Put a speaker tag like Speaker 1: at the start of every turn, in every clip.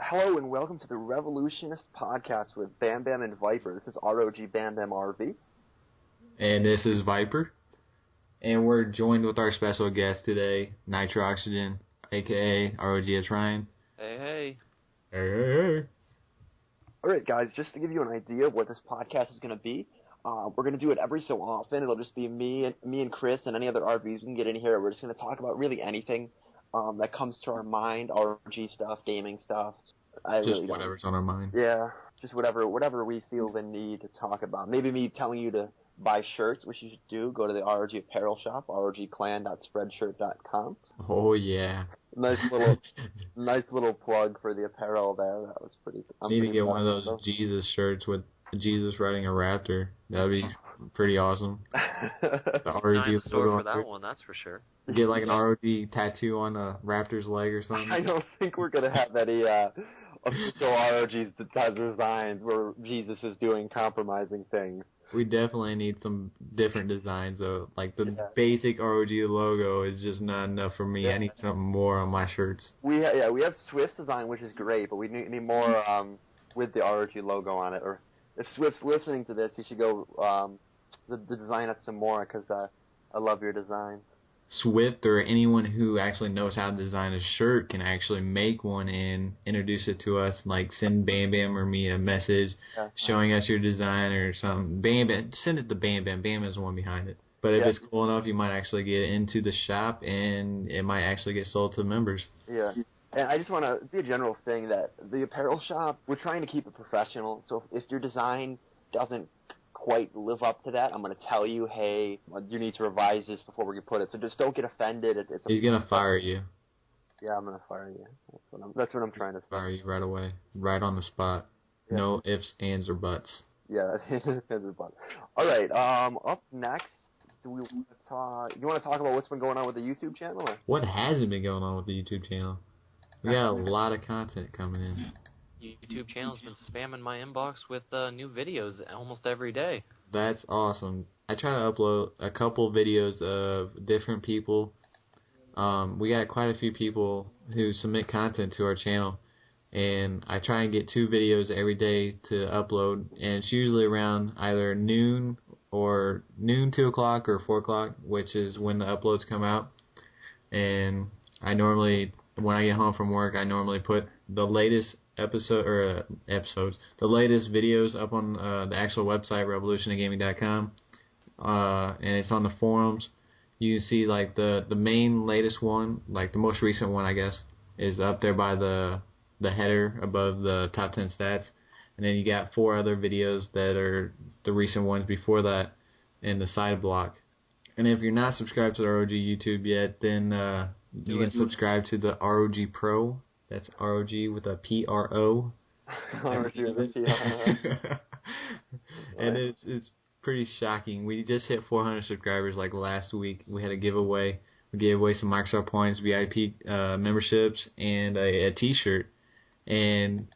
Speaker 1: Hello and welcome to the Revolutionist podcast with BamBam and Viper. This is RoG BamBam RV.
Speaker 2: And this is Viper. And we're joined with our special guest today, Nitroxygen, a.k.a. RoG ItsRyan.
Speaker 3: Hey, hey.
Speaker 2: Hey, hey, hey.
Speaker 1: Alright guys, just to give you an idea of what this podcast is going to be, we're going to do it every so often. It'll just be me and Chris and any other RVs we can get in here. We're just going to talk about really anything that comes to our mind, RoG stuff, gaming stuff.
Speaker 2: Just whatever's on our mind.
Speaker 1: Yeah, just whatever we feel the need to talk about. Maybe me telling you to buy shirts, which you should do. Go to the RoG apparel shop, rogclan.spreadshirt.com.
Speaker 2: Oh, yeah.
Speaker 1: Nice little plug for the apparel there. That was pretty.
Speaker 2: Need to get one of those Jesus shirts with Jesus riding a raptor. That'd be pretty awesome.
Speaker 3: The RoG store for that one, that's for sure.
Speaker 2: Get like an RoG tattoo on a raptor's leg or something.
Speaker 1: I don't think we're gonna have any official RoG's designs where Jesus is doing compromising things.
Speaker 2: We definitely need some different designs though. Like the basic RoG logo is just not enough for me. Yeah. I need something more on my shirts.
Speaker 1: We have Swift's design, which is great, but we need more with the RoG logo on it. Or if Swift's listening to this, you should go the design us some more because I love your designs.
Speaker 2: Swift or anyone who actually knows how to design a shirt can actually make one and introduce it to us, like send BamBam or me a message showing us your design or something. BamBam, send it to BamBam. BamBam is the one behind it. But if it's cool enough, you might actually get it into the shop and it might actually get sold to members.
Speaker 1: Yeah. And I just want to be a general thing that the apparel shop, we're trying to keep it professional. So if your design doesn't quite live up to that, I'm going to tell you, hey, you need to revise this before we can put it. So just don't get offended.
Speaker 2: He's going to fire you.
Speaker 1: Yeah, I'm going to fire you. That's what I'm trying to say.
Speaker 2: Fire you right away, right on the spot. Yeah. No ifs, ands, or buts.
Speaker 1: Yeah, ands or buts. All right. Up next, you want to talk about what's been going on with the YouTube channel? Or?
Speaker 2: What hasn't been going on with the YouTube channel? We got a lot of content coming in.
Speaker 3: YouTube channel's been spamming my inbox with new videos almost every day.
Speaker 2: That's awesome. I try to upload a couple videos of different people. We got quite a few people who submit content to our channel, and I try and get 2 videos every day to upload, and it's usually around either noon, 2 o'clock, or 4 o'clock, which is when the uploads come out. And I normally, when I get home from work, I normally put the latest the latest videos up on the actual website, revolutionistgaming.com, and it's on the forums. You can see like the main latest one, like the most recent one, I guess, is up there by the header above the top 10 stats, and then you got 4 other videos that are the recent ones before that in the side block. And if you're not subscribed to the RoG YouTube yet, then you can subscribe to the RoG Pro. That's RoG with a P-R-O.
Speaker 1: RoG with a P-R-O.
Speaker 2: And it's pretty shocking. We just hit 400 subscribers like last week. We had a giveaway. We gave away some Microsoft Points, VIP memberships, and a T-shirt. And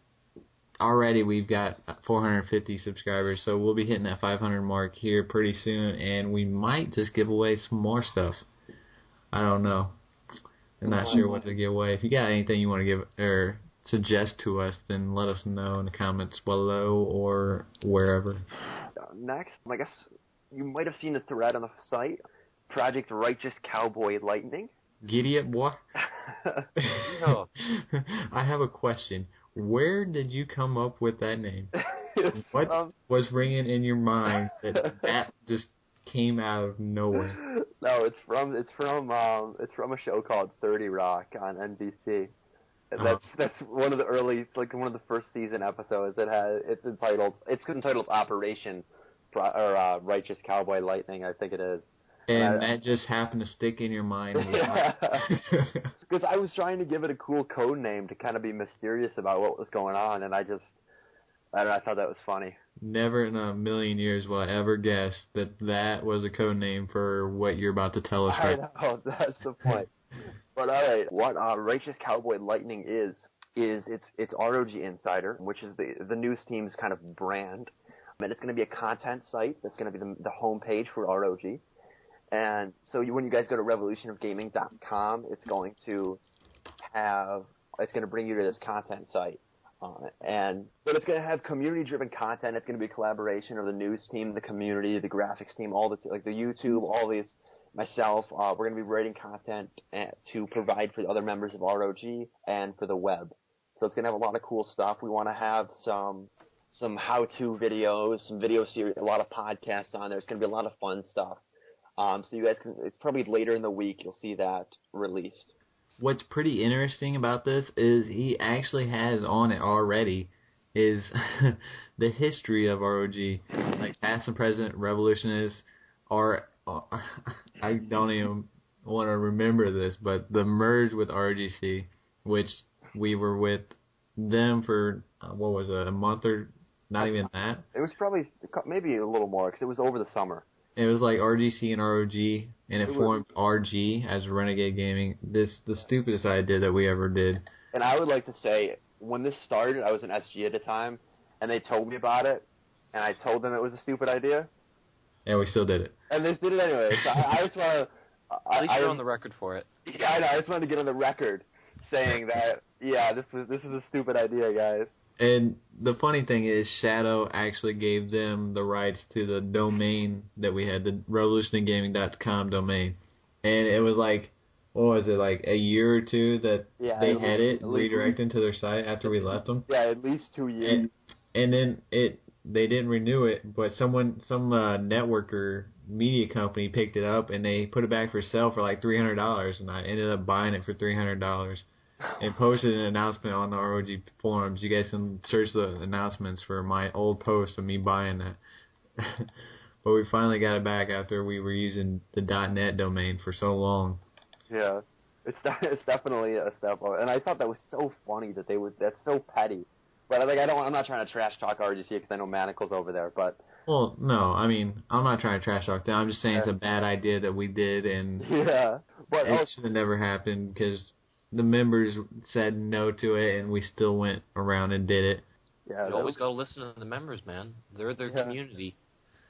Speaker 2: already we've got 450 subscribers, so we'll be hitting that 500 mark here pretty soon, and we might just give away some more stuff. I don't know. I'm not sure what to give away. If you got anything you want to give or suggest to us, then let us know in the comments below or wherever.
Speaker 1: Next, I guess you might have seen the thread on the site, Project Righteous Cowboy Lightning.
Speaker 2: Giddy up, boy.
Speaker 1: No.
Speaker 2: I have a question. Where did you come up with that name? What was ringing in your mind that just came out of nowhere?
Speaker 1: No, it's from a show called 30 Rock on NBC. And that's one of the early, like one of the first season episodes. It's entitled Operation Righteous Cowboy Lightning, I think it is.
Speaker 2: And that just happened to stick in your mind.
Speaker 1: Because I was trying to give it a cool code name to kind of be mysterious about what was going on, and I thought that was funny.
Speaker 2: Never in a million years will I ever guess that was a code name for what you're about to tell us.
Speaker 1: I know, that's the point. But all right, what Righteous Cowboy Lightning is it's RoG Insider, which is the news team's kind of brand, and it's going to be a content site that's going to be the homepage for RoG. And so when you guys go to revolutionofgaming.com, it's going to bring you to this content site. But it's going to have community-driven content. It's going to be a collaboration of the news team, the community, the graphics team, all the like the YouTube, all these. Myself, we're going to be writing content to provide for the other members of RoG and for the web. So it's going to have a lot of cool stuff. We want to have some how-to videos, some video series, a lot of podcasts on there. It's going to be a lot of fun stuff. So you guys can, it's probably later in the week you'll see that released.
Speaker 2: What's pretty interesting about this is he actually has on it already is the history of RoG, like past and present Revolutionists are. I don't even want to remember this, but the merge with RGC, which we were with them for, what was it, a month or not even that?
Speaker 1: It was probably maybe a little more because it was over the summer.
Speaker 2: It was like RGC and RoG, and it formed RG as Renegade Gaming. The stupidest idea that we ever did.
Speaker 1: And I would like to say, when this started, I was an SG at the time, and they told me about it, and I told them it was a stupid idea.
Speaker 2: And we still did it.
Speaker 1: And they did it anyway. So I just want to...
Speaker 3: At least you're on the record for it.
Speaker 1: Yeah, I know. I just wanted to get on the record saying that, yeah, this is a stupid idea, guys.
Speaker 2: And the funny thing is, Shadow actually gave them the rights to the domain that we had, the revolutionarygaming.com domain. And it was like, what was it, like a year or two that they had it redirected to their site after we left them?
Speaker 1: Yeah, at least 2 years.
Speaker 2: And then they didn't renew it, but some networker media company picked it up and they put it back for sale for like $300, and I ended up buying it for $300 and posted an announcement on the RoG forums. You guys can search the announcements for my old post of me buying that. But we finally got it back after we were using the .net domain for so long.
Speaker 1: Yeah, it's definitely a step up, and I thought that was so funny that that's so petty. But I'm not trying to trash talk RGC because I know Manacle's over there. But
Speaker 2: well, no, I mean I'm not trying to trash talk them. I'm just saying it's a bad idea that we did, and
Speaker 1: but
Speaker 2: it should have never happened because the members said no to it, and we still went around and did it.
Speaker 3: Yeah, you always got to listen to the members, man. They're their community.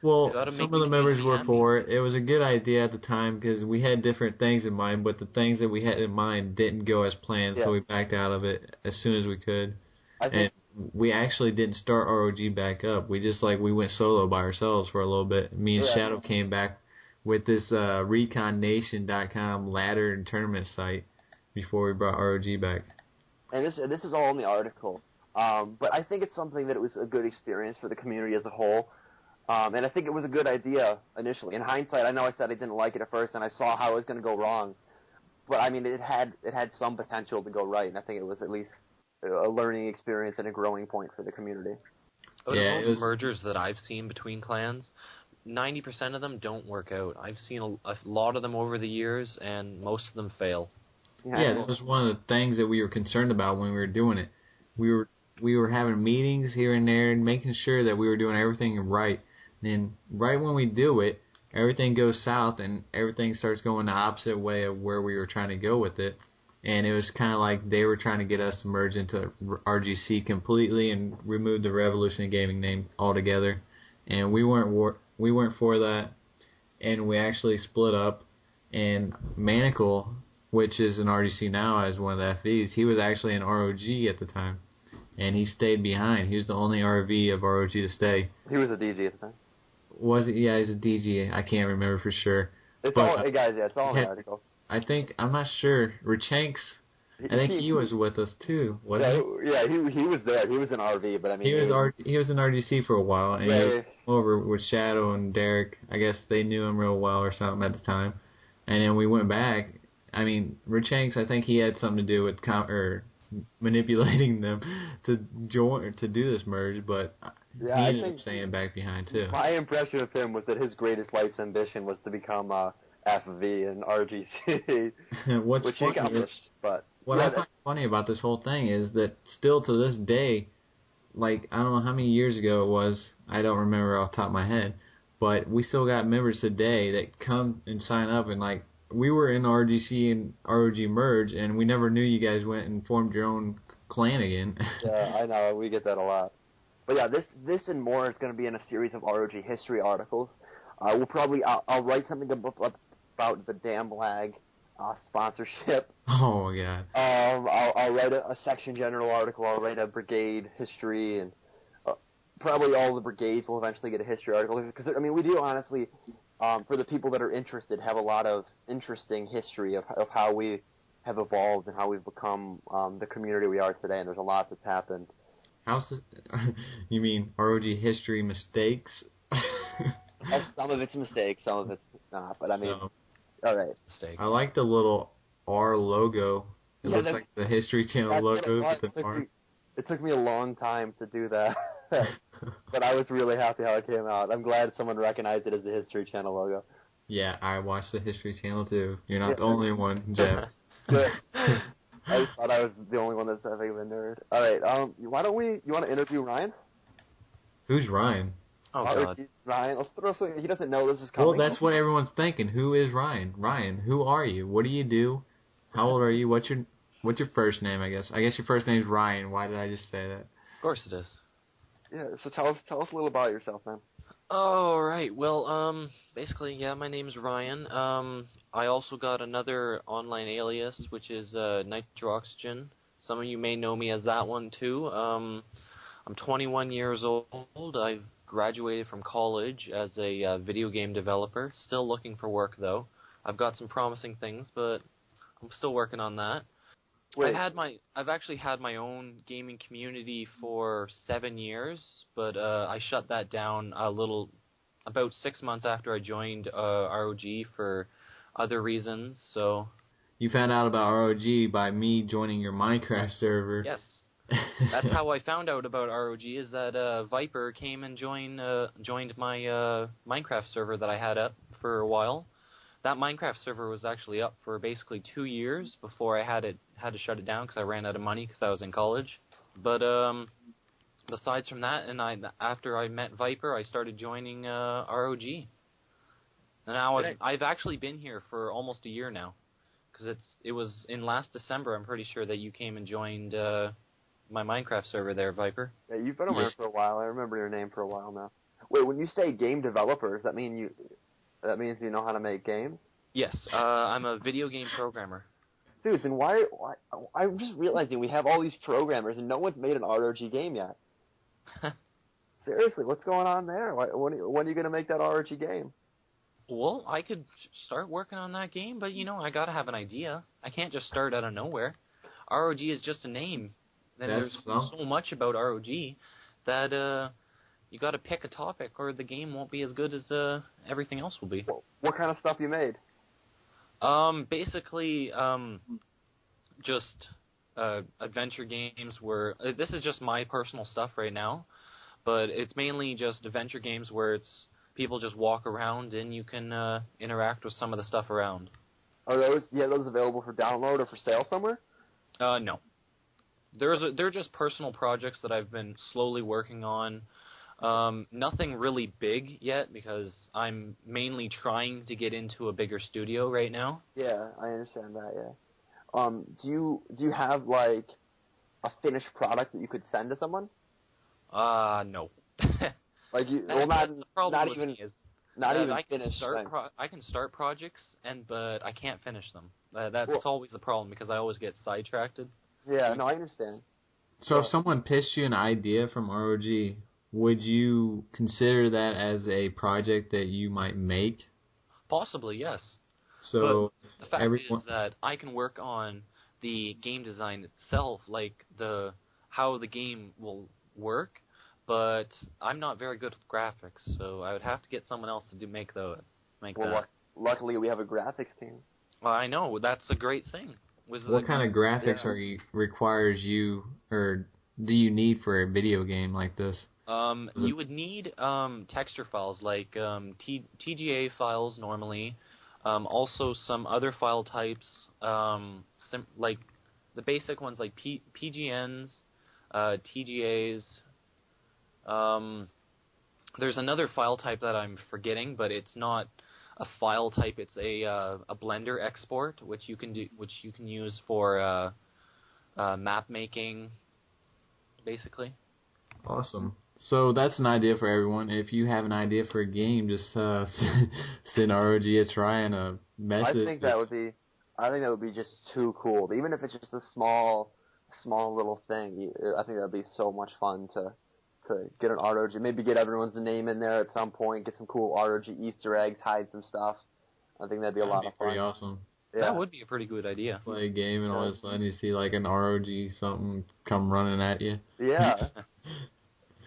Speaker 2: Well, some of the members were for it. It was a good idea at the time because we had different things in mind, but the things that we had in mind didn't go as planned, so we backed out of it as soon as we could. And we actually didn't start RoG back up. We just we went solo by ourselves for a little bit. Me and Shadow came back with this ReconNation.com ladder and tournament site before we brought RoG back.
Speaker 1: And this is all in the article. But I think it's something that it was a good experience for the community as a whole. And I think it was a good idea initially. In hindsight, I know I said I didn't like it at first, and I saw how it was going to go wrong. But I mean, it had some potential to go right, and I think it was at least a learning experience and a growing point for the community.
Speaker 3: Those mergers that I've seen between clans, 90% of them don't work out. I've seen a lot of them over the years, and most of them fail.
Speaker 2: Yeah, that was one of the things that we were concerned about when we were doing it. We were having meetings here and there and making sure that we were doing everything right. And right when we do it, everything goes south and everything starts going the opposite way of where we were trying to go with it. And it was kind of like they were trying to get us to merge into RGC completely and remove the Revolutionary Gaming name altogether. And we weren't for that. And we actually split up. And Manacle, which is in RGC now as one of the FVs, he was actually in RoG at the time. And he stayed behind. He was the only RV of RoG to stay.
Speaker 1: He was a DG at the time.
Speaker 2: Was he? Yeah, he's a DG. I can't remember for sure.
Speaker 1: It's all in the article.
Speaker 2: I'm not sure. Richanks, I think he was with us too, wasn't he?
Speaker 1: Yeah, he was there. He was in RV, but I mean...
Speaker 2: He was in RGC for a while, and he was over with Shadow and Derek. I guess they knew him real well or something at the time. And then we went back. I mean, Richanks, I think he had something to do with manipulating them to do this merge, but he ended up staying back behind too.
Speaker 1: My impression of him was that his greatest life's ambition was to become FV and RGC, which he accomplished. But
Speaker 2: what I find funny about this whole thing is that still to this day, I don't know how many years ago it was, I don't remember off the top of my head, but we still got members today that come and sign up and we were in RGC and RoG merge, and we never knew you guys went and formed your own clan again. Yeah,
Speaker 1: I know. We get that a lot. But yeah, this and more is going to be in a series of RoG history articles. I'll write something about the dam lag sponsorship.
Speaker 2: Oh my god.
Speaker 1: I'll write a section general article. I'll write a Brigade history, and probably all the brigades will eventually get a history article. Because I mean, we do honestly, for the people that are interested, have a lot of interesting history of how we have evolved and how we've become the community we are today. And there's a lot that's happened.
Speaker 2: You mean RoG history mistakes?
Speaker 1: Some of it's mistakes, some of it's not. But I mean, all right.
Speaker 3: Mistake.
Speaker 2: I like the little R logo. It looks like the History Channel logo with an R.
Speaker 1: It took me a long time to do that, but I was really happy how it came out. I'm glad someone recognized it as the History Channel logo.
Speaker 2: Yeah, I watched the History Channel too. You're not the only one, Jeff.
Speaker 1: Good. I just thought I was the only one that's that big of a nerd. All right, you want to interview Ryan?
Speaker 2: Who's Ryan?
Speaker 3: Oh, God.
Speaker 1: Ryan, let's throw something. He doesn't know this is coming.
Speaker 2: Well, that's what everyone's thinking. Who is Ryan? Ryan, who are you? What do you do? How old are you? What's your first name, I guess? I guess your first name's Ryan. Why did I just say that?
Speaker 3: Of course it is.
Speaker 1: Yeah, so tell us a little about yourself, man.
Speaker 3: All right. Well, basically, yeah, my name's Ryan. I also got another online alias, which is Nitroxygen. Some of you may know me as that one, too. I'm 21 years old. I've graduated from college as a video game developer. Still looking for work, though. I've got some promising things, but I'm still working on that.
Speaker 1: Wait.
Speaker 3: I've actually had my own gaming community for 7 years, but I shut that down about 6 months after I joined RoG for other reasons. So
Speaker 2: you found out about RoG by me joining your Minecraft server.
Speaker 3: Yes, that's how I found out about RoG. Is that Viper came and joined my Minecraft server that I had up for a while. That Minecraft server was actually up for basically 2 years before I had to shut it down because I ran out of money because I was in college. But besides from that, and after I met Viper, I started joining RoG. And now I've actually been here for almost a year now, because it was in last December. I'm pretty sure that you came and joined my Minecraft server there, Viper.
Speaker 1: Yeah, you've been around for a while. I remember your name for a while now. Wait, when you say game developers, that means you know how to make games?
Speaker 3: Yes, I'm a video game programmer.
Speaker 1: Dude, then why? I'm just realizing we have all these programmers and no one's made an RoG game yet. Seriously, what's going on there? When are you going to make that RoG game?
Speaker 3: Well, I could start working on that game, but, I got to have an idea. I can't just start out of nowhere. RoG is just a name. And there's so much about RoG that you got to pick a topic or the game won't be as good as everything else will be.
Speaker 1: What kind of stuff you made?
Speaker 3: Basically, just adventure games where this is just my personal stuff right now, but it's mainly just adventure games where it's people just walk around and you can interact with some of the stuff around.
Speaker 1: Are those available for download or for sale somewhere?
Speaker 3: No. They're just personal projects that I've been slowly working on. Nothing really big yet because I'm mainly trying to get into a bigger studio right now.
Speaker 1: Yeah, I understand that. Yeah. Do you have like a finished product that you could send to someone?
Speaker 3: No.
Speaker 1: Like you, not even finished.
Speaker 3: I can start projects, but I can't finish them. That's always the problem because I always get sidetracked.
Speaker 1: Yeah, no, I understand.
Speaker 2: So if someone pitched you an idea from RoG, would you consider that as a project that you might make?
Speaker 3: Possibly, yes.
Speaker 2: So
Speaker 3: but the fact is that I can work on the game design itself, like how the game will work, but I'm not very good with graphics, so I would have to get someone else to make that.
Speaker 1: Luckily, we have a graphics team.
Speaker 3: Well, I know. That's a great thing.
Speaker 2: What kind of graphics requires you, or do you need for a video game like this?
Speaker 3: You would need texture files like TGA files normally. Also some other file types, like the basic ones like PGNs, TGAs. There's another file type that I'm forgetting, but it's not a file type. It's a Blender export, which you can use for map making, basically.
Speaker 2: Awesome. So that's an idea for everyone. If you have an idea for a game, just send RoG ItsRyan a message.
Speaker 1: I think that would be just too cool. Even if it's just a small little thing, I think that would be so much fun to get an ROG. Maybe get everyone's name in there at some point. Get some cool ROG Easter eggs. Hide some stuff. I think that'd be a lot of fun.
Speaker 2: Pretty awesome.
Speaker 1: Yeah.
Speaker 3: That would be a pretty good idea.
Speaker 2: Play a game and all of a sudden you see like an ROG something come running at you.
Speaker 1: Yeah.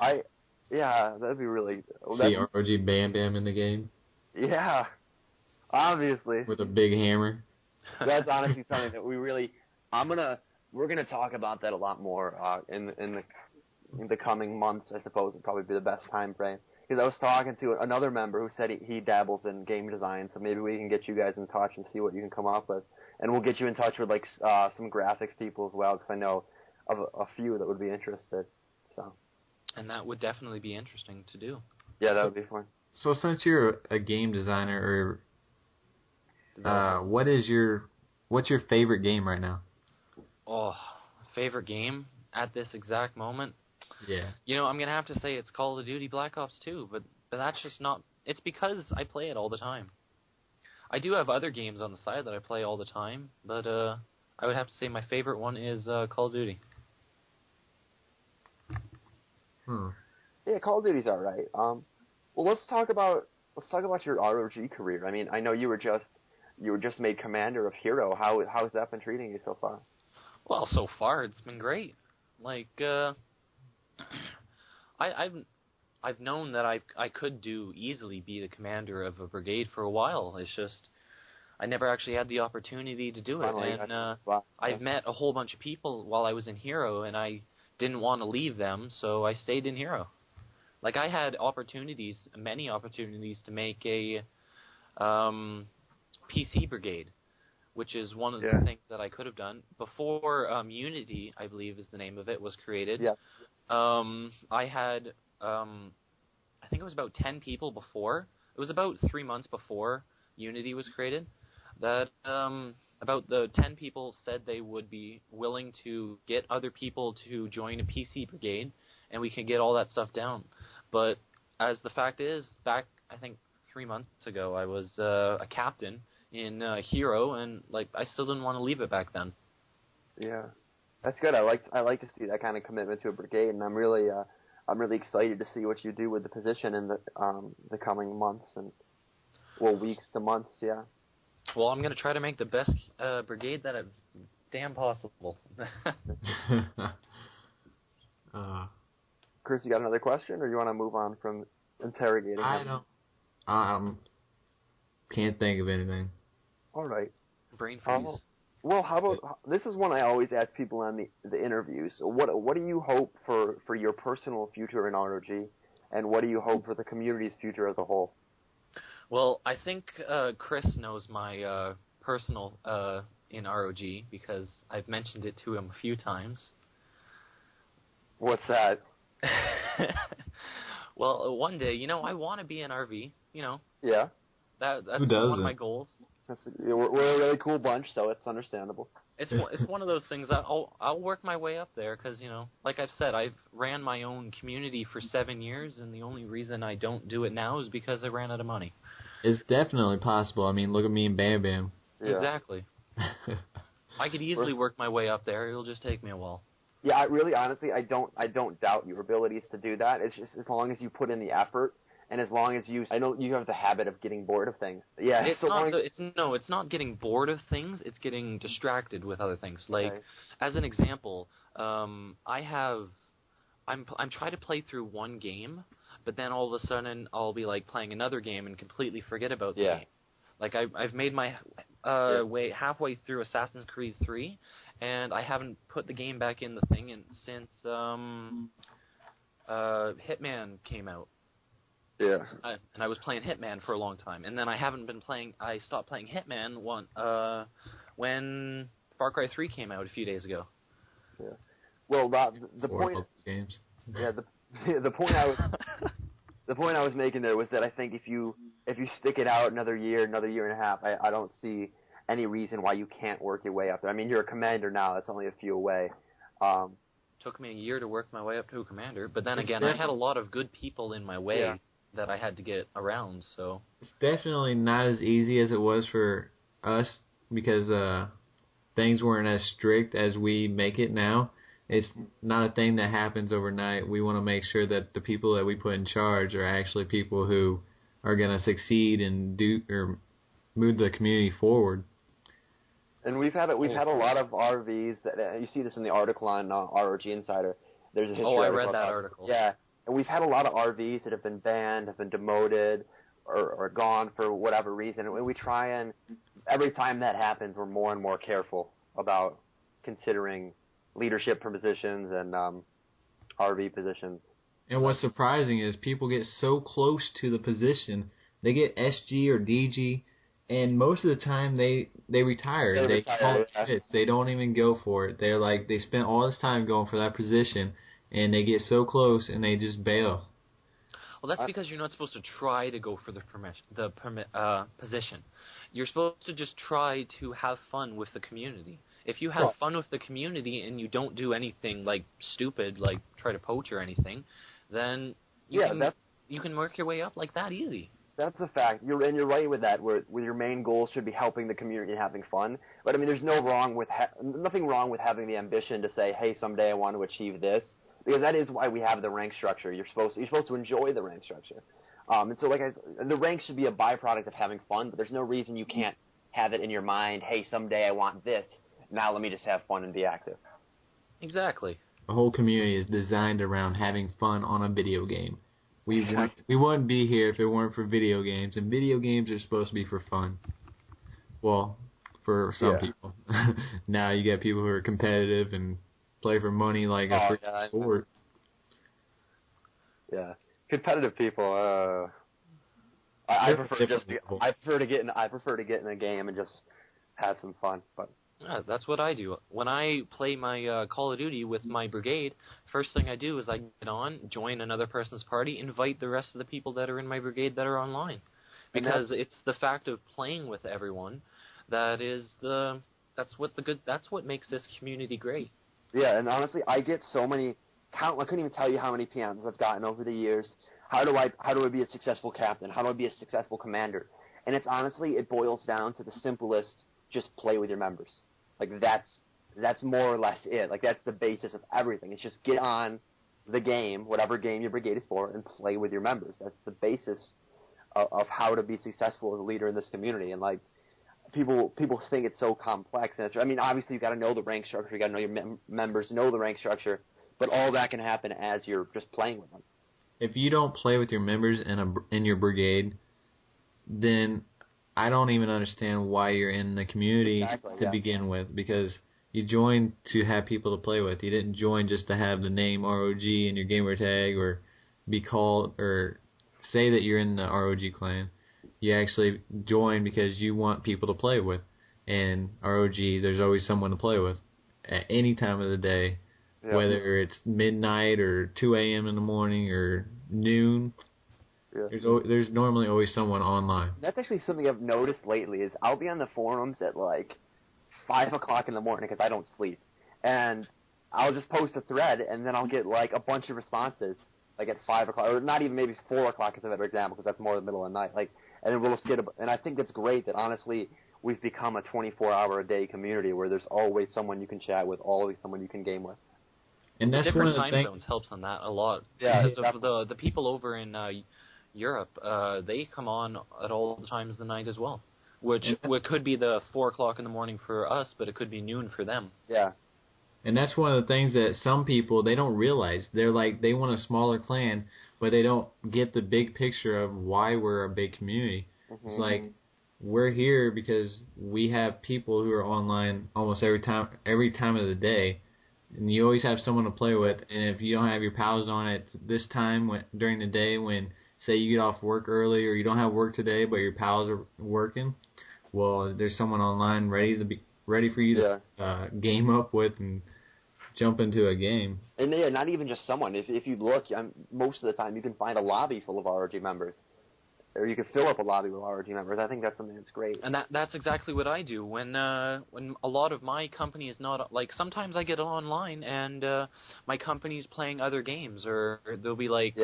Speaker 1: That'd be really.
Speaker 2: See RoG BamBam in the game.
Speaker 1: Yeah. Obviously.
Speaker 2: With a big hammer.
Speaker 1: That's honestly something that we're gonna talk about that a lot more in the coming months. I suppose would probably be the best time frame. Because I was talking to another member who said he dabbles in game design, so maybe we can get you guys in touch and see what you can come up with, and we'll get you in touch with like some graphics people as well, because I know of a few that would be interested. So.
Speaker 3: And that would definitely be interesting to do.
Speaker 1: Yeah, that would be fun.
Speaker 2: So since you're a game designer, what's your favorite game right now?
Speaker 3: Oh, favorite game at this exact moment?
Speaker 2: Yeah.
Speaker 3: You know, I'm going to have to say it's Call of Duty Black Ops 2, but that's just not... It's because I play it all the time. I do have other games on the side that I play all the time, but I would have to say my favorite one is Call of Duty.
Speaker 1: Yeah, Call of Duty's all right. Well, let's talk about your ROG career. I mean, I know you were just made commander of Hero. How's that been treating you so far?
Speaker 3: Well, so far it's been great. Like, I've known that I could easily be the commander of a brigade for a while. It's just I never actually had the opportunity to do it. And I've met a whole bunch of people while I was in Hero, and I didn't want to leave them, so I stayed in Hero. Like, I had many opportunities to make a PC brigade, which is one of the things that I could have done. Before Unity, I believe is the name of it, was created, I had, I think it was about 10 people before. It was about 3 months before Unity was created that about the 10 people said they would be willing to get other people to join a PC brigade, and we can get all that stuff down. But as the fact is, back, I think, 3 months ago, I was a captain in Hero, and like I still didn't want to leave it back then. Yeah,
Speaker 1: that's good. I like to see that kind of commitment to a brigade, and I'm really excited to see what you do with the position in the coming months and weeks to months. Yeah.
Speaker 3: Well, I'm gonna try to make the best brigade that it's damn possible.
Speaker 1: Chris, you got another question, or you want to move on from interrogating him?
Speaker 2: I don't. Can't think of anything.
Speaker 1: All right.
Speaker 3: Brain freeze.
Speaker 1: Well, how about this is one I always ask people on the interviews. What do you hope for your personal future in ROG, and what do you hope for the community's future as a whole?
Speaker 3: Well, I think Chris knows my personal in ROG because I've mentioned it to him a few times.
Speaker 1: What's that?
Speaker 3: Well, one day, I want to be an RV,
Speaker 1: Yeah.
Speaker 3: That's one of my goals.
Speaker 1: We're a really cool bunch, so it's understandable.
Speaker 3: It's one of those things that I'll work my way up there because, like I've said, I've ran my own community for 7 years, and the only reason I don't do it now is because I ran out of money.
Speaker 2: It's definitely possible. I mean, look at me and BamBam.
Speaker 3: Yeah. Exactly. I could easily work my way up there. It'll just take me a while.
Speaker 1: Yeah, honestly, I don't doubt your abilities to do that. It's just as long as you put in the effort, and as long as I know you have the habit of getting bored of things. Yeah,
Speaker 3: it's not getting bored of things. It's getting distracted with other things. Like, as an example, I'm trying to play through one game, but then all of a sudden I'll be like playing another game and completely forget about the game. Like I've made my way halfway through Assassin's Creed 3, and I haven't put the game back in the thing since Hitman came out.
Speaker 1: Yeah.
Speaker 3: And I was playing Hitman for a long time, and then I haven't been playing. I stopped playing Hitman when Far Cry 3 came out a few days ago.
Speaker 1: Yeah. Well, the point.
Speaker 2: Games.
Speaker 1: Yeah. The point I was making there was that I think if you stick it out another year and a half, I don't see any reason why you can't work your way up there. I mean, you're a commander now. That's only a few away.
Speaker 3: Took me a year to work my way up to a commander, but then again, I had a lot of good people in my way that I had to get around. So
Speaker 2: it's definitely not as easy as it was for us because things weren't as strict as we make it now. It's not a thing that happens overnight. We want to make sure that the people that we put in charge are actually people who are going to succeed and do or move the community forward.
Speaker 1: And we've had a lot of RVs that you see this in the article on RoG Insider. There's a history.
Speaker 3: Oh, I read that article.
Speaker 1: Yeah, and we've had a lot of RVs that have been banned, have been demoted, or gone for whatever reason. And we try and every time that happens, we're more and more careful about considering leadership positions and RV positions.
Speaker 2: And what's surprising is people get so close to the position, they get SG or DG, and most of the time they retire. They call it quits. They don't even go for it. They're like, they spent all this time going for that position, and they get so close and they just bail.
Speaker 3: Well, that's because you're not supposed to try to go for the position. You're supposed to just try to have fun with the community. If you have fun with the community and you don't do anything like stupid, like try to poach or anything, then you can work your way up like that easy. That's
Speaker 1: a fact. You're right with that. Where your main goal should be helping the community and having fun. But I mean, there's nothing wrong with having the ambition to say, hey, someday I want to achieve this. Because that is why we have the rank structure. You're supposed to enjoy the rank structure, and so the rank should be a byproduct of having fun. But there's no reason you can't have it in your mind. Hey, someday I want this. Now let me just have fun and be active.
Speaker 3: Exactly.
Speaker 2: The whole community is designed around having fun on a video game. We wouldn't be here if it weren't for video games, and video games are supposed to be for fun. Well, for some people. Now you get people who are competitive and play for money like a freaking sport.
Speaker 1: Yeah, competitive people. I prefer to get in a game and just have some fun. But
Speaker 3: yeah, that's what I do. When I play my Call of Duty with my brigade, first thing I do is I get on, join another person's party, invite the rest of the people that are in my brigade that are online, because it's the fact of playing with everyone that's what makes this community great.
Speaker 1: Yeah, and honestly, I get so many. I couldn't even tell you how many PMs I've gotten over the years. How do I be a successful captain? How do I be a successful commander? And it's honestly, it boils down to the simplest: just play with your members. Like that's more or less it. Like that's the basis of everything. It's just get on the game, whatever game your brigade is for, and play with your members. That's the basis of how to be successful as a leader in this community. And like. People think it's so complex, and I mean, obviously you got to know the rank structure, you got to know your members, know the rank structure, but all that can happen as you're just playing with them.
Speaker 2: If you don't play with your members in your brigade, then I don't even understand why you're in the community to begin with, because you joined to have people to play with. You didn't join just to have the name RoG in your gamer tag or be called or say that you're in the RoG clan. You actually join because you want people to play with. And RoG, there's always someone to play with at any time of the day, whether it's midnight or 2 a.m. in the morning or noon. Yeah. There's normally always someone online.
Speaker 1: That's actually something I've noticed lately is I'll be on the forums at like 5 o'clock in the morning because I don't sleep. And I'll just post a thread, and then I'll get like a bunch of responses like at 5 o'clock, or not even maybe 4 o'clock is a better example because that's more the middle of the night. Like, and then we'll get and I think it's great that honestly we've become a 24-hour-a-day community where there's always someone you can chat with, always someone you can game with.
Speaker 3: And that's different time zones helps on that a lot. Yeah, because of the people over in Europe, they come on at all the times of the night as well, which could be the 4 o'clock in the morning for us, but it could be noon for them.
Speaker 1: Yeah.
Speaker 2: And that's one of the things that some people, they don't realize. They're like, they want a smaller clan, but they don't get the big picture of why we're a big community. Mm-hmm. It's like, we're here because we have people who are online almost every time of the day, and you always have someone to play with. And if you don't have your pals on at this time during the day, when say you get off work early or you don't have work today, but your pals are working, well, there's someone online ready for you to game up with and jump into a game.
Speaker 1: And yeah, not even just someone. If you look, most of the time you can find a lobby full of RoG members. Or you can fill up a lobby with RoG members. I think that's something that's great.
Speaker 3: And that's exactly what I do. When a lot of my company is not, like, sometimes I get online and my company's playing other games, or there'll be like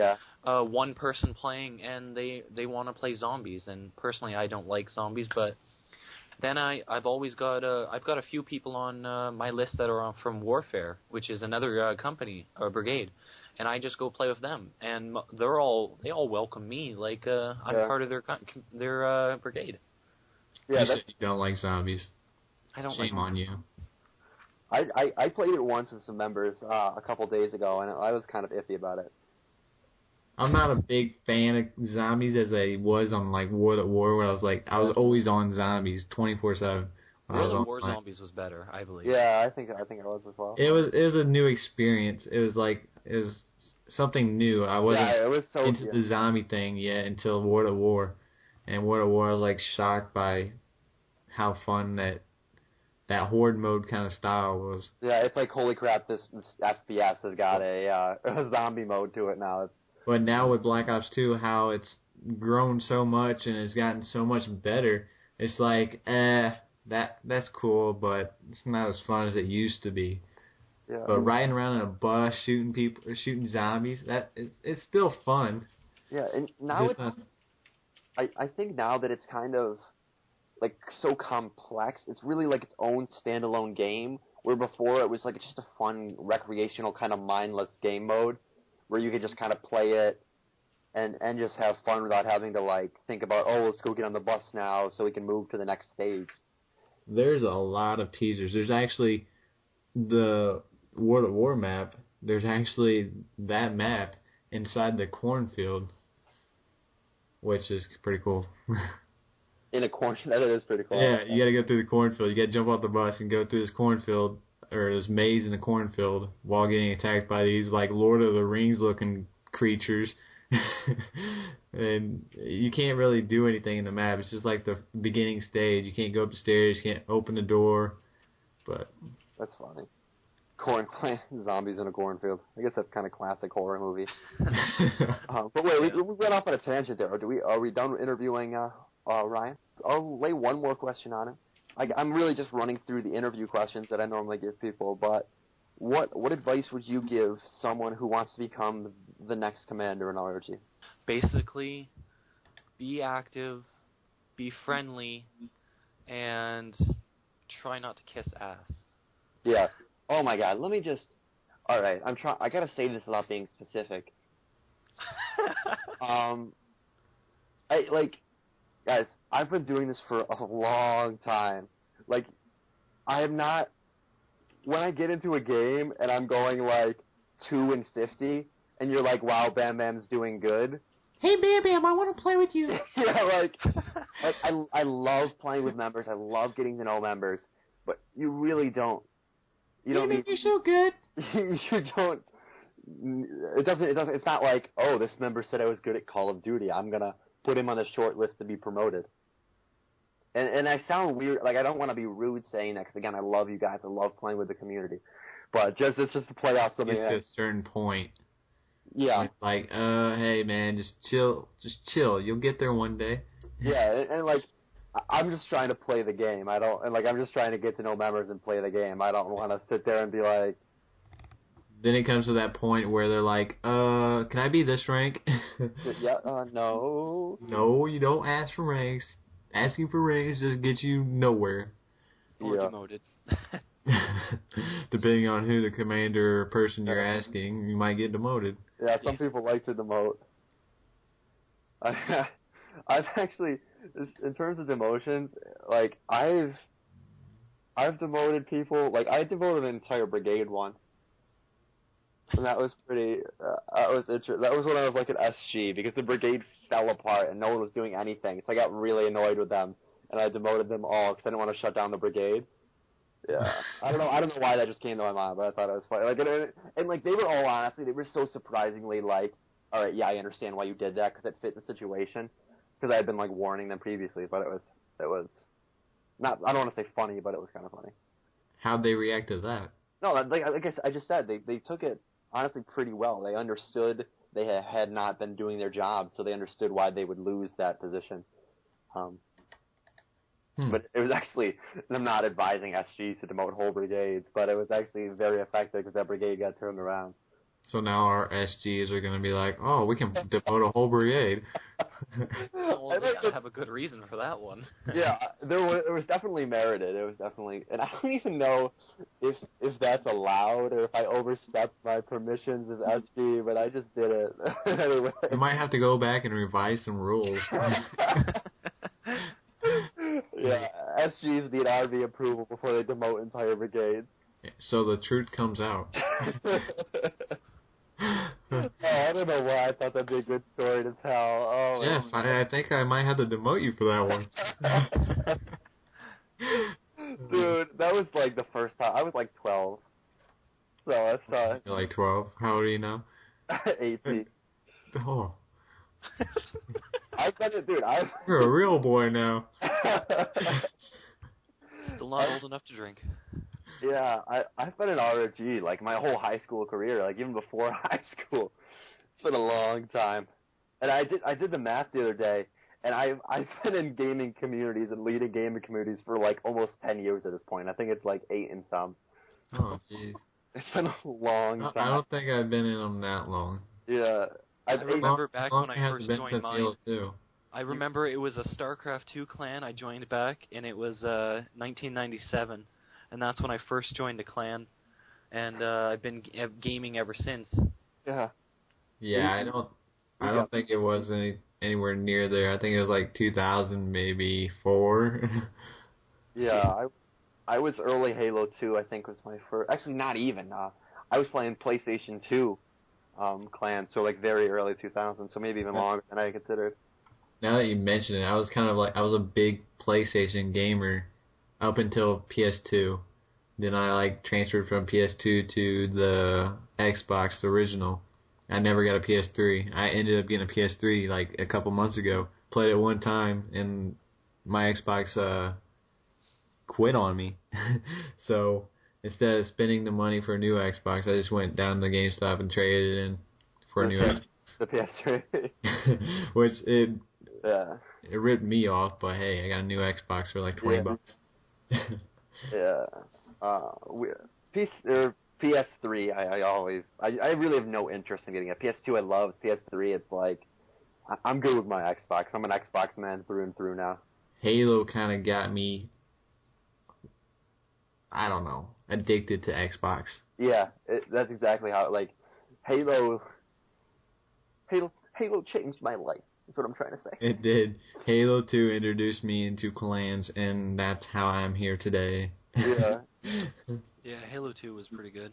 Speaker 3: one person playing and they want to play zombies. And personally I don't like zombies, but Then I've always got I've got a few people on my list that are from Warfare, which is another company or brigade, and I just go play with them, and they all welcome me like I'm part of their brigade.
Speaker 2: Yeah, you said you don't like zombies.
Speaker 3: I don't.
Speaker 2: Shame on you.
Speaker 1: I played it once with some members a couple days ago, and I was kind of iffy about it.
Speaker 2: I'm not a big fan of zombies as I was on like World at War, where I was always on zombies 24/7.
Speaker 3: World at War Zombies was better, I believe.
Speaker 1: Yeah, I think it was as well.
Speaker 2: It was a new experience. It was something new. I wasn't into the zombie thing yet until World at War, and World at War I was like shocked by how fun that horde mode kind of style was.
Speaker 1: Yeah, it's like holy crap! This FPS has got a zombie mode to it now.
Speaker 2: But now with Black Ops 2, how it's grown so much and it's gotten so much better, it's like, that's cool, but it's not as fun as it used to be. Yeah. But riding around in a bus, shooting people, shooting zombies, it's still fun.
Speaker 1: Yeah, and now I think now that it's kind of like so complex, it's really like its own standalone game. Where before it was like just a fun recreational kind of mindless game mode, where you could just kind of play it and just have fun without having to like think about, oh, let's go get on the bus now so we can move to the next stage.
Speaker 2: There's a lot of teasers. There's actually the World at War map. There's actually that map inside the cornfield, which is pretty cool.
Speaker 1: In a cornfield, that is pretty cool.
Speaker 2: Yeah, you got to go through the cornfield. You got to jump off the bus and go through this cornfield, or this maze in the cornfield, while getting attacked by these like Lord of the Rings looking creatures. And you can't really do anything in the map. It's just like the beginning stage. You can't go up the stairs. You can't open the door. But
Speaker 1: that's funny. Zombies in a cornfield. I guess that's kind of classic horror movie. But wait, we went off on a tangent there. Are we done interviewing Ryan? I'll lay one more question on him. I'm really just running through the interview questions that I normally give people, but what advice would you give someone who wants to become the next commander in RoG?
Speaker 3: Basically, be active, be friendly, and try not to kiss ass.
Speaker 1: Yeah. Oh my God. Let me just. All right. I gotta say this without being specific. Guys, I've been doing this for a long time. Like, I am not. When I get into a game and I'm going like 2-50, and you're like, "Wow, Bam Bam's doing good."
Speaker 2: Hey, Bam Bam, I want to play with you.
Speaker 1: Yeah, like I love playing with members. I love getting to know members, but you really don't. You don't need.
Speaker 2: You're so good.
Speaker 1: You don't. It doesn't. It's not like, oh, this member said I was good at Call of Duty. I'm gonna put him on the short list to be promoted. And I sound weird. Like, I don't want to be rude saying that, because again, I love you guys. I love playing with the community. But it's just to play out something.
Speaker 2: It's to a certain point.
Speaker 1: Yeah.
Speaker 2: Like, hey man, just chill. You'll get there one day.
Speaker 1: Yeah, and like, I'm just trying to play the game. I'm just trying to get to know members and play the game. I don't want to sit there and be like.
Speaker 2: Then it comes to that point where they're like, can I be this rank?
Speaker 1: Yeah, no.
Speaker 2: No, you don't ask for ranks. Asking for ranks just gets you nowhere.
Speaker 3: Or demoted.
Speaker 2: Depending on who the commander or person you're asking, you might get demoted.
Speaker 1: Yeah, some people like to demote. I've actually, in terms of demotions, like, I've demoted people. Like, I demoted an entire brigade once. And that was pretty, that was interesting. That was when I was like at SG, because the brigade fell apart and no one was doing anything. So I got really annoyed with them, and I demoted them all because I didn't want to shut down the brigade. Yeah. I don't know why that just came to my mind, but I thought it was funny. Like, and like, they were all honestly, they were so surprisingly like, all right, yeah, I understand why you did that, because it fit the situation. Because I had been like warning them previously, but it was not, I don't want to say funny, but it was kind of funny.
Speaker 2: How'd they react to that?
Speaker 1: No, like I just said, they took it honestly pretty well. They understood they had not been doing their job, so they understood why they would lose that position. But it was actually, and I'm not advising SG to demote whole brigades, but it was actually very effective because that brigade got turned around.
Speaker 2: So now our SGs are going to be like, oh, we can devote a whole brigade.
Speaker 3: Well, they gotta have a good reason for that one.
Speaker 1: Yeah, it was definitely merited. It was definitely, and I don't even know if that's allowed or if I overstepped my permissions as SG, but I just did it anyway.
Speaker 2: You might have to go back and revise some rules.
Speaker 1: Yeah, SGs need RV approval before they demote entire brigades.
Speaker 2: So the truth comes out.
Speaker 1: I don't know why I thought that'd be a good story to tell. Oh,
Speaker 2: Jeff, I think I might have to demote you for that one.
Speaker 1: Dude, that was like the first time. I was like 12. So that's
Speaker 2: You're like 12. How old are you now?
Speaker 1: 18.
Speaker 2: Oh.
Speaker 1: I got it, dude.
Speaker 2: You're a real boy now.
Speaker 3: Still not old enough to drink.
Speaker 1: Yeah, I've been in RoG like my whole high school career, like even before high school. It's been a long time. And I did the math the other day, and I've been in gaming communities and leading gaming communities for like almost 10 years at this point. I think it's like 8 and some.
Speaker 2: Oh, jeez.
Speaker 1: It's been a long time.
Speaker 2: I don't think I've been in them that long.
Speaker 1: Yeah.
Speaker 3: I remember back when I
Speaker 2: has
Speaker 3: first
Speaker 2: been
Speaker 3: joined
Speaker 2: since
Speaker 3: mine.
Speaker 2: Halo 2.
Speaker 3: I remember it was a StarCraft 2 clan I joined back, and it was 1997, and that's when I first joined a clan, and I've been gaming ever since.
Speaker 1: Yeah.
Speaker 2: Yeah, I don't think it was anywhere near there. I think it was like 2000, maybe 4.
Speaker 1: Yeah, I was early Halo 2, I think was my first. Actually, not even. I was playing PlayStation 2 clan, so like very early 2000, so maybe even longer than I considered.
Speaker 2: Now that you mention it, I was a big PlayStation gamer up until PS2. Then I like transferred from PS2 to the Xbox original. I never got a PS3. I ended up getting a PS3 like a couple months ago. Played it one time, and my Xbox quit on me. So instead of spending the money for a new Xbox, I just went down to GameStop and traded it in for a new Xbox.
Speaker 1: The PS3.
Speaker 2: Which it ripped me off, but hey, I got a new Xbox for like $20.
Speaker 1: Yeah. PS3, I really have no interest in getting it. PS2 I love. PS3 it's like, I'm good with my Xbox. I'm an Xbox man through and through now.
Speaker 2: Halo kind of got me, I don't know, addicted to Xbox.
Speaker 1: Yeah, that's exactly how, like, Halo changed my life. That's what I'm trying to say.
Speaker 2: It did. Halo 2 introduced me into clans, and that's how I'm here today.
Speaker 1: Yeah.
Speaker 3: Yeah, Halo 2 was pretty good.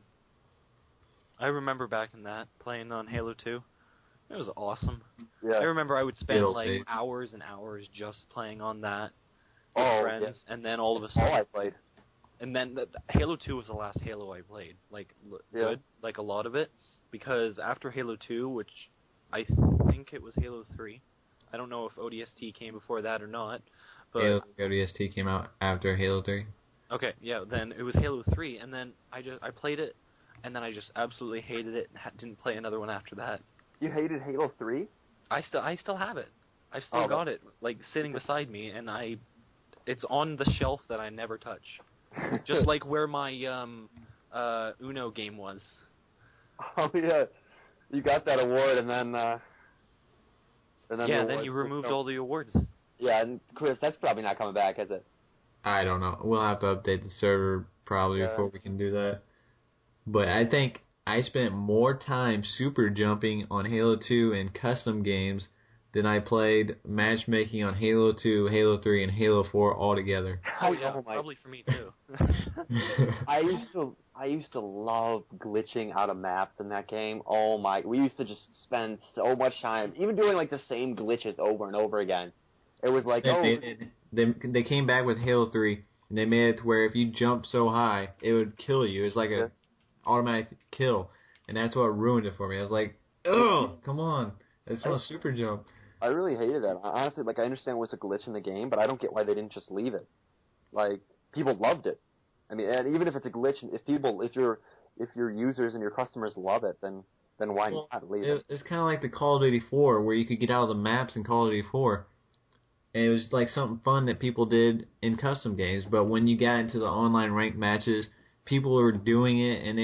Speaker 3: I remember back in that, playing on Halo 2. It was awesome. Yeah. I remember I would spend like hours and hours just playing on that with friends, and then all of a sudden...
Speaker 1: I played.
Speaker 3: And then Halo 2 was the last Halo I played. Like, good, like a lot of it. Because after Halo 2, which I think it was Halo 3, I don't know if ODST came before that or not. But
Speaker 2: ODST came out after Halo 3.
Speaker 3: Okay, yeah, then it was Halo 3, and then I played it, and then I just absolutely hated it and didn't play another one after that.
Speaker 1: You hated Halo 3?
Speaker 3: I still have it. I've still got it, like, sitting beside me, and it's on the shelf that I never touch. Just like where my Uno game was.
Speaker 1: Oh, yeah. You got that award, and then
Speaker 3: then you removed all the awards.
Speaker 1: Yeah, and Chris, that's probably not coming back, is it?
Speaker 2: I don't know. We'll have to update the server probably before we can do that. But I think I spent more time super jumping on Halo 2 and custom games than I played matchmaking on Halo 2, Halo 3, and Halo 4 all together.
Speaker 3: Oh yeah, probably for me too.
Speaker 1: I used to love glitching out of maps in that game. Oh my, we used to just spend so much time, even doing like the same glitches over and over again. It was like,
Speaker 2: they came back with Halo 3, and they made it to where if you jumped so high, it would kill you. It was like an automatic kill, and that's what ruined it for me. I was like, oh, come on. I just want to super jump.
Speaker 1: I really hated that. Honestly, like, I understand what's a glitch in the game, but I don't get why they didn't just leave it. Like, people loved it. I mean, and even if it's a glitch, if your users and your customers love it, then why not leave it?
Speaker 2: It's kind of like the Call of Duty 4, where you could get out of the maps in Call of Duty 4. And it was like something fun that people did in custom games, but when you got into the online ranked matches, people were doing it, and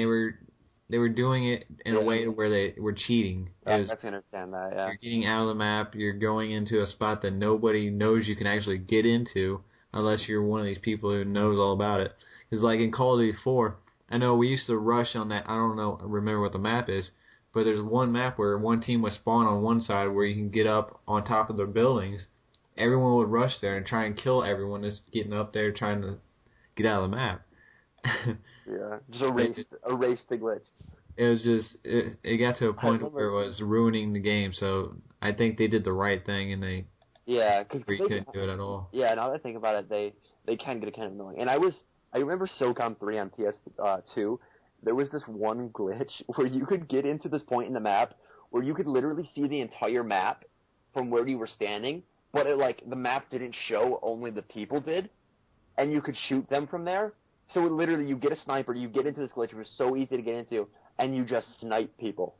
Speaker 2: they they were doing it in a way where they were cheating.
Speaker 1: I can understand that. Yeah.
Speaker 2: You're getting out of the map. You're going into a spot that nobody knows you can actually get into unless you're one of these people who knows all about it. Because like in Call of Duty 4, I know we used to rush on that. I don't remember what the map is, but there's one map where one team would spawn on one side where you can get up on top of their buildings. Everyone would rush there and try and kill everyone that's getting up there trying to get out of the map.
Speaker 1: Yeah, just erase the glitch.
Speaker 2: It was just, it got to a point where it was ruining the game, so I think they did the right thing, and they couldn't do it at all.
Speaker 1: Yeah, now that I think about it, they can get kind of annoying. And I remember SOCOM 3 on PS2, there was this one glitch where you could get into this point in the map where you could literally see the entire map from where you were standing, but the map didn't show, only the people did, and you could shoot them from there. So literally, you get a sniper, you get into this glitch, it was so easy to get into, and you just snipe people.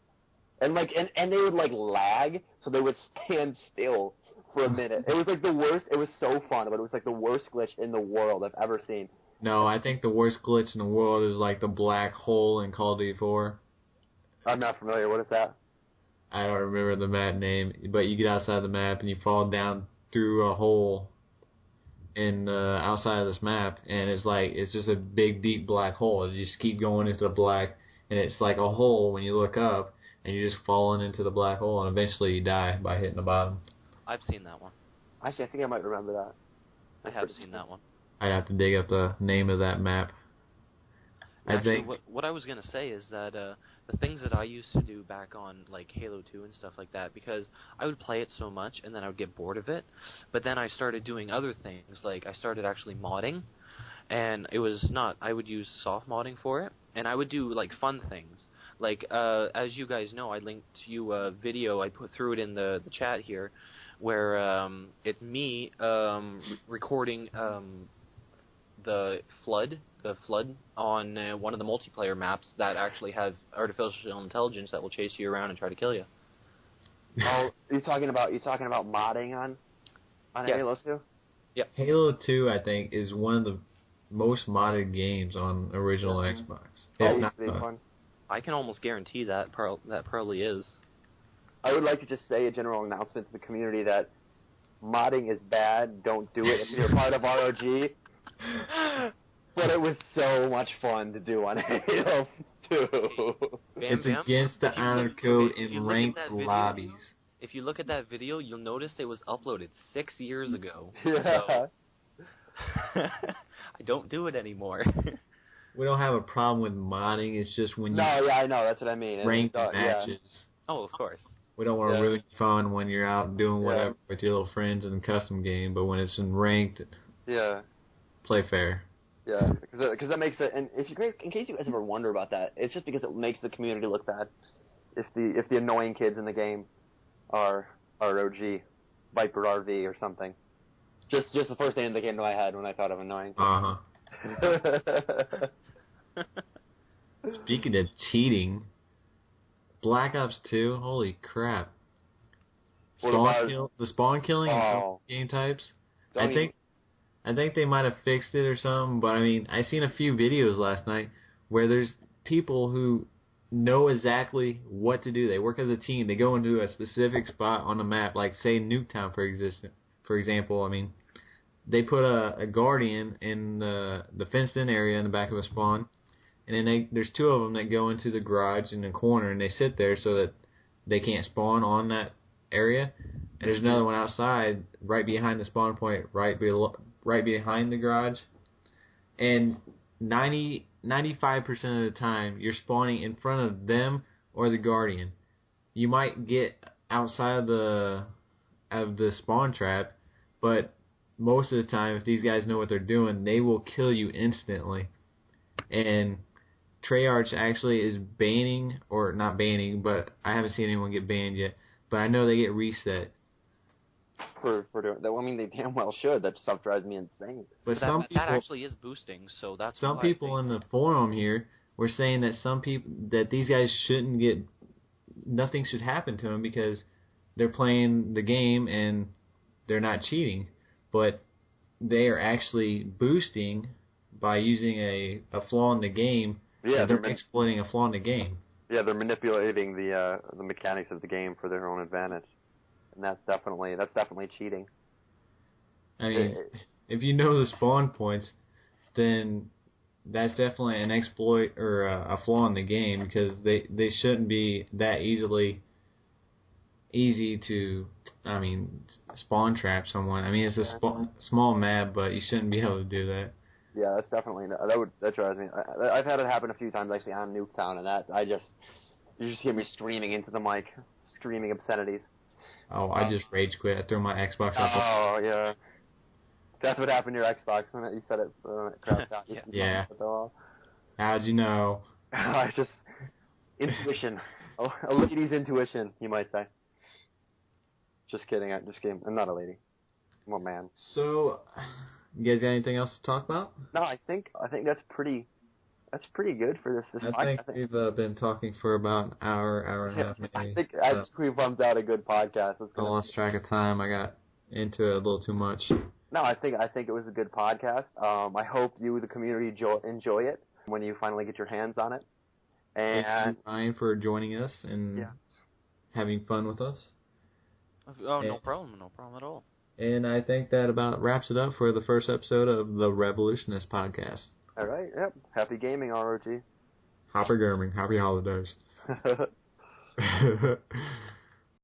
Speaker 1: And and they would lag, so they would stand still for a minute. It was the worst. It was so fun, but it was the worst glitch in the world I've ever seen.
Speaker 2: No, I think the worst glitch in the world is the black hole in Call of Duty 4.
Speaker 1: I'm not familiar. What is that?
Speaker 2: I don't remember the map name, but you get outside the map and you fall down through a hole in outside of this map, and it's just a big deep black hole. You just keep going into the black, and it's like a hole when you look up, and you're just falling into the black hole, and eventually you die by hitting the bottom.
Speaker 3: I've seen that one.
Speaker 1: Actually, I think I might remember that.
Speaker 3: I have seen that one.
Speaker 2: I'd have to dig up the name of that map.
Speaker 3: Actually, what I was going to say is that the things that I used to do back on Halo 2 and stuff like that, because I would play it so much and then I would get bored of it, but then I started doing other things, I started actually modding, and it was not, I would use soft modding for it, and I would do fun things. As you guys know, I linked you a video, I put it in the chat here, where it's me recording the flood on one of the multiplayer maps that actually have artificial intelligence that will chase you around and try to kill you.
Speaker 1: Oh, you're talking about modding on
Speaker 3: yes.
Speaker 1: Halo 2?
Speaker 2: Yeah. Halo 2, I think, is one of the most modded games on original Xbox. It's not fun.
Speaker 3: I can almost guarantee that probably is.
Speaker 1: I would like to just say a general announcement to the community that modding is bad. Don't do it if you're part of RoG. But it was so much fun to do on Halo 2.
Speaker 2: It's against the honor code in ranked lobbies.
Speaker 3: If you look at that video, you'll notice it was uploaded 6 years ago.
Speaker 1: Yeah.
Speaker 3: So I don't do it anymore.
Speaker 2: We don't have a problem with modding. It's just when you
Speaker 1: I know. That's what I mean.
Speaker 2: Ranked matches.
Speaker 3: Oh, of course.
Speaker 2: We don't want to ruin fun when you're out doing whatever with your little friends in a custom game, but when it's in ranked, play fair.
Speaker 1: Yeah, because that makes it. And in case you guys ever wonder about that, it's just because it makes the community look bad. If the annoying kids in the game are RoG, Viper RV or something. Just the first name that came to my head when I thought of annoying.
Speaker 2: Speaking of cheating, Black Ops 2, holy crap! The spawn killing in some game types. I think they might have fixed it or something, but I mean, I seen a few videos last night where there's people who know exactly what to do. They work as a team. They go into a specific spot on the map, like say Nuketown, for example. I mean, they put a guardian in the fenced-in area in the back of a spawn, and then there's two of them that go into the garage in the corner, and they sit there so that they can't spawn on that area. And there's another one outside, right behind the spawn point, right behind the garage. And 95% of the time, you're spawning in front of them or the guardian. You might get outside of the spawn trap, but most of the time, if these guys know what they're doing, they will kill you instantly. And Treyarch actually is banning, or not banning, but I haven't seen anyone get banned yet, but I know they get reset.
Speaker 1: For doing that. I mean, they damn well should. That stuff drives me insane.
Speaker 2: But
Speaker 3: that actually is boosting, so that's
Speaker 2: some people in the forum here were saying that these guys shouldn't get, nothing should happen to them because they're playing the game and they're not cheating, but they are actually boosting by using a flaw in the game
Speaker 1: Yeah,
Speaker 2: they're exploiting a flaw in the game.
Speaker 1: Yeah, they're manipulating the mechanics of the game for their own advantage, and that's definitely cheating.
Speaker 2: I mean, if you know the spawn points, then that's definitely an exploit or a flaw in the game, because they shouldn't be that easy to, I mean, spawn trap someone. I mean, it's a small map, but you shouldn't be able to do that.
Speaker 1: Yeah, that's definitely that drives me. I've had it happen a few times actually on Nuketown, and you just hear me screaming into the mic, screaming obscenities.
Speaker 2: Oh, I just rage quit. I threw my Xbox up.
Speaker 1: Oh yeah, that's what happened to your Xbox when you said it crapped out.
Speaker 2: Yeah. How'd you know?
Speaker 1: I just intuition, a lady's intuition, you might say. Just kidding. I'm not a lady. I'm a man.
Speaker 2: So, you guys got anything else to talk about?
Speaker 1: No, I think that's pretty good for this.
Speaker 2: I think we've been talking for about an hour and a half, maybe.
Speaker 1: I think we've bumped out a good podcast.
Speaker 2: I lost track of time. I got into it a little too much.
Speaker 1: No, I think it was a good podcast. I hope you, the community, enjoy it when you finally get your hands on it. And
Speaker 2: thank you, Ryan, for joining us and having fun with us.
Speaker 3: Oh, no problem at all.
Speaker 2: And I think that about wraps it up for the first episode of the Revolutionist podcast.
Speaker 1: All right, yep. Happy gaming, RoG.
Speaker 2: Happy gaming. Happy holidays.